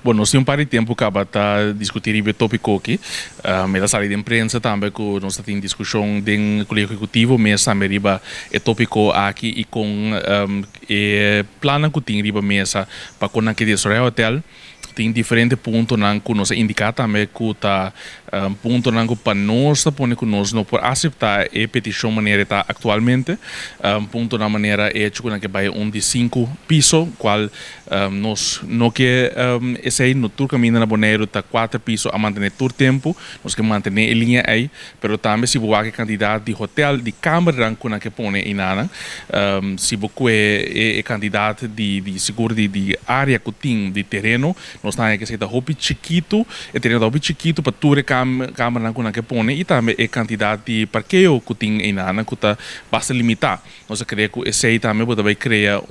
Bom, nós temos um par de tempo que acaba de discutir o tópico aqui, na sala de imprensa também que nós temos discussão do colégio executivo, mas também riba é tópico aqui e com plano que tem riba mesa para quando que Israel hotel tem diferentes pontos que nós indicar também que tá ponto para nós põe que nós não por aceitar a petição maneira está atualmente ponto na maneira é que vai de 5 pisos qual nós não que esse aí no tur caminho na boneiro tá 4 pisos a manter todo tempo nós que manter a linha aí pero também se você candidato de hotel de câmara que põe em nada se você é candidato de seguro de área que tem de terreno nós temos que ser da hobby chiquito e terreno da hobby chiquito para tour câmara que põe e também é quantidade de parqueio que tem em nada que tá basta limitar nós creio que esse aí também vai criar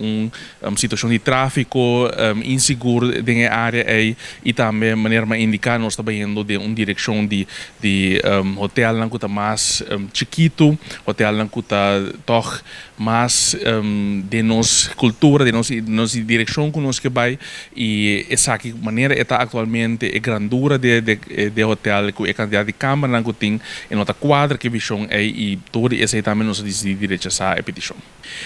situação de tráfico inseguro dentro da área aí e também maneira mais indicar nós estamos indo de uma direção de hotel que está mais chiquito hotel que está toch mais de nossa cultura de nossa direção que nós que vai e essa aqui maneira está atualmente a grandura de hotel que é quantidade de câmara que tem em outra quadra que visão aí e todo esse aí também nós decidimos rechazar a petição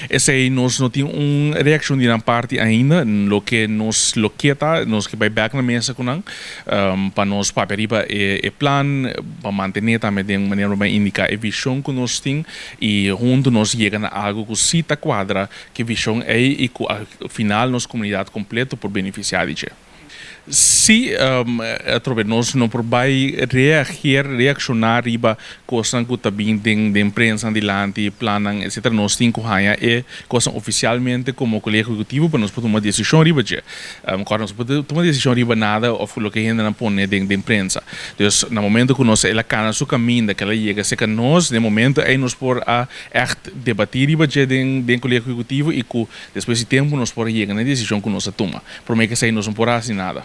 esse aí nós não tem uma reação de uma parte ainda lo que nós loqueta nós que vai back na mesa com para nós para riba é plan para manter também de maneira mais indicar a visão que nós tem e junto nós chegamos a algo que cita quadra que visão é e que ao final nossa comunidade completa por beneficiar de se nós não vai reaccionar riba coisas que também de imprensa adiante planan etc nós temos que é coisa oficialmente como colégio executivo para nós tomar decisão riba quando nós tomar decisão riba nada ou o que ainda não põe de imprensa então no momento que nós ela cana seu caminho daquela chega se que nós no momento aí nós por a debater riba de colégio executivo e que depois de tempo nós por chegar na decisão que nós toma por meio que sei nós não por assim nada